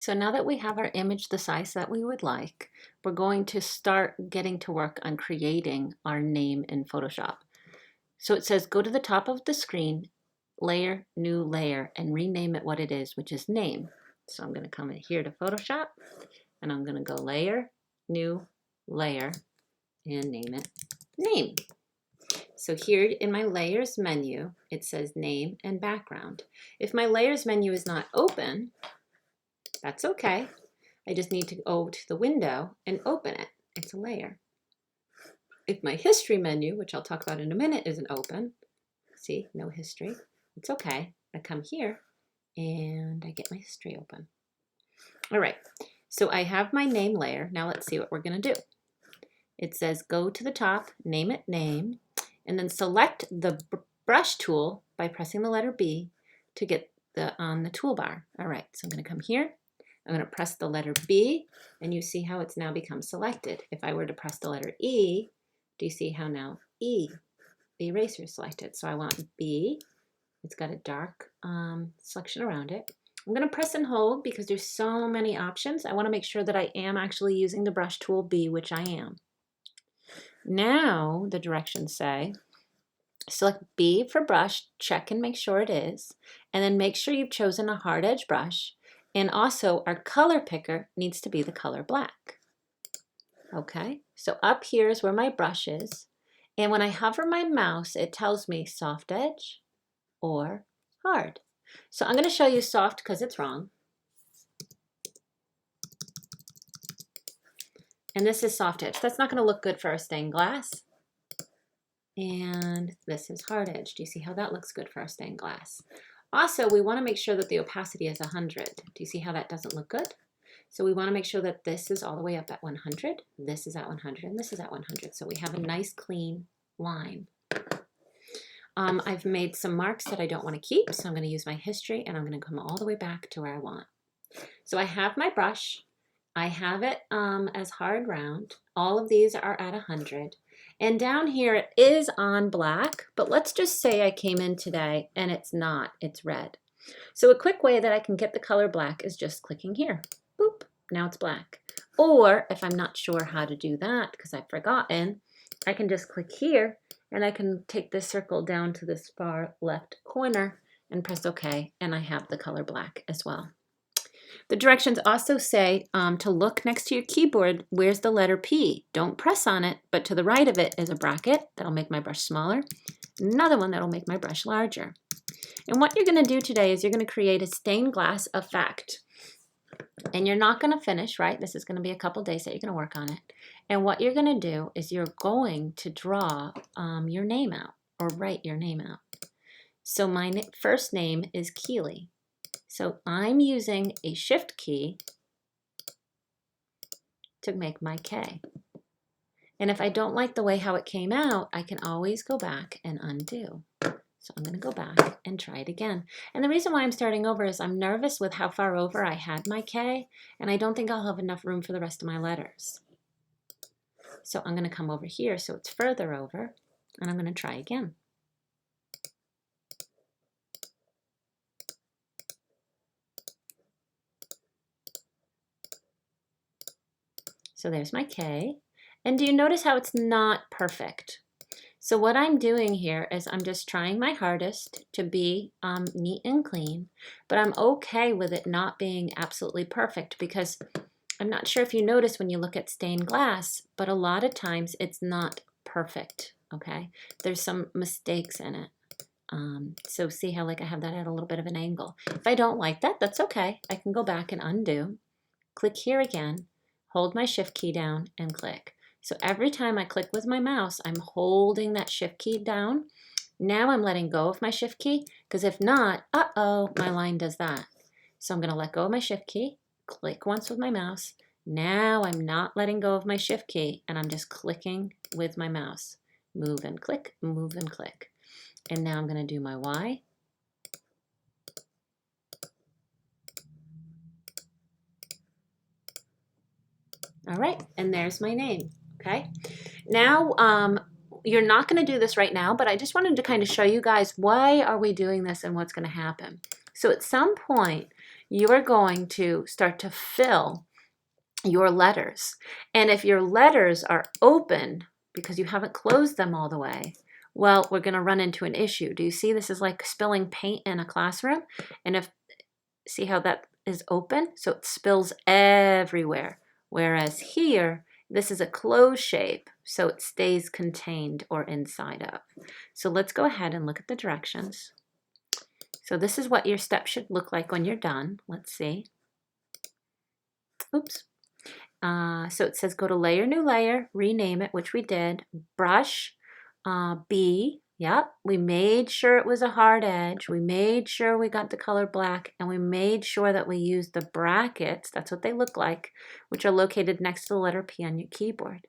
So now that we have our image the size that we would like, we're going to start getting to work on creating our name in Photoshop. So it says go to the top of the screen, layer, new layer, and rename it what it is, which is name. So I'm going to come in here to Photoshop, and I'm going to go layer, new layer, and name it name. So here in my layers menu, it says name and background. If my layers menu is not open, that's okay. I just need to go to the window and open it. It's a layer. If my history menu, which I'll talk about in a minute, isn't open, see, no history, it's okay. I come here and I get my history open. All right, so I have my name layer. Now let's see what we're gonna do. It says go to the top, name it name, and then select the brush tool by pressing the letter B to get on the toolbar. All right, so I'm gonna come here. I'm going to press the letter B, and you see how it's now become selected. If I were to press the letter E, do you see how now E, the eraser is selected? So I want B. It's got a dark selection around it. I'm going to press and hold because there's so many options. I want to make sure that I am actually using the brush tool B, which I am. Now the directions say, select B for brush, check and make sure it is, and then make sure you've chosen a hard edge brush. And also our color picker needs to be the color black. Okay, so up here is where my brush is. And when I hover my mouse, it tells me soft edge or hard. So I'm going to show you soft because it's wrong. And this is soft edge. That's not going to look good for our stained glass. And this is hard edge. Do you see how that looks good for our stained glass? Also, we want to make sure that the opacity is 100. Do you see how that doesn't look good? So we want to make sure that this is all the way up at 100, this is at 100, and this is at 100. So we have a nice clean line. I've made some marks that I don't want to keep, so I'm going to use my history, and I'm going to come all the way back to where I want. So I have my brush. I have it as hard round. All of these are at 100. And down here it is on black, but let's just say I came in today and it's not, it's red. So a quick way that I can get the color black is just clicking here. Boop, now it's black. Or if I'm not sure how to do that because I've forgotten, I can just click here and I can take this circle down to this far left corner and press OK, and I have the color black as well. The directions also say to look next to your keyboard, where's the letter P? Don't press on it, but to the right of it is a bracket that'll make my brush smaller, another one that'll make my brush larger. And what you're going to do today is you're going to create a stained glass effect. And you're not going to finish, right? This is going to be a couple days that you're going to work on it. And what you're going to do is you're going to draw your name out or write your name out. So my first name is Keely. So I'm using a shift key to make my K. And if I don't like the way how it came out, I can always go back and undo. So I'm going to go back and try it again. And the reason why I'm starting over is I'm nervous with how far over I had my K, and I don't think I'll have enough room for the rest of my letters. So I'm going to come over here so it's further over, and I'm going to try again. So there's my K. And do you notice how it's not perfect? So what I'm doing here is I'm just trying my hardest to be neat and clean, but I'm okay with it not being absolutely perfect because I'm not sure if you notice when you look at stained glass, but a lot of times it's not perfect, okay? There's some mistakes in it. So see how like I have that at a little bit of an angle. If I don't like that, that's okay. I can go back and undo, click here again, hold my shift key down and click. So every time I click with my mouse, I'm holding that shift key down. Now I'm letting go of my shift key because if not, uh-oh, my line does that. So I'm going to let go of my shift key, click once with my mouse. Now I'm not letting go of my shift key and I'm just clicking with my mouse. Move and click, move and click. And now I'm going to do my Y. All right, and there's my name, okay? Now, you're not going to do this right now, but I just wanted to kind of show you guys why are we doing this and what's going to happen. So at some point, you are going to start to fill your letters. And if your letters are open because you haven't closed them all the way, well, we're going to run into an issue. Do you see this is like spilling paint in a classroom? And if, see how that is open? So it spills everywhere. Whereas here, this is a closed shape, so it stays contained or inside of. So let's go ahead and look at the directions. So this is what your step should look like when you're done. Let's see. Oops. So it says go to layer, new layer, rename it, which we did. Brush, B, yep, we made sure it was a hard edge. We made sure we got the color black, and we made sure that we used the brackets, that's what they look like, which are located next to the letter P on your keyboard.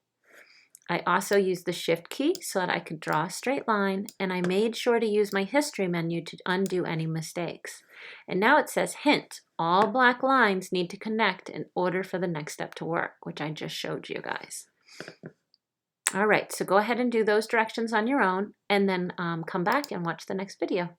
I also used the Shift key so that I could draw a straight line, and I made sure to use my history menu to undo any mistakes. And now it says, hint, all black lines need to connect in order for the next step to work, which I just showed you guys. All right, so go ahead and do those directions on your own, and then come back and watch the next video.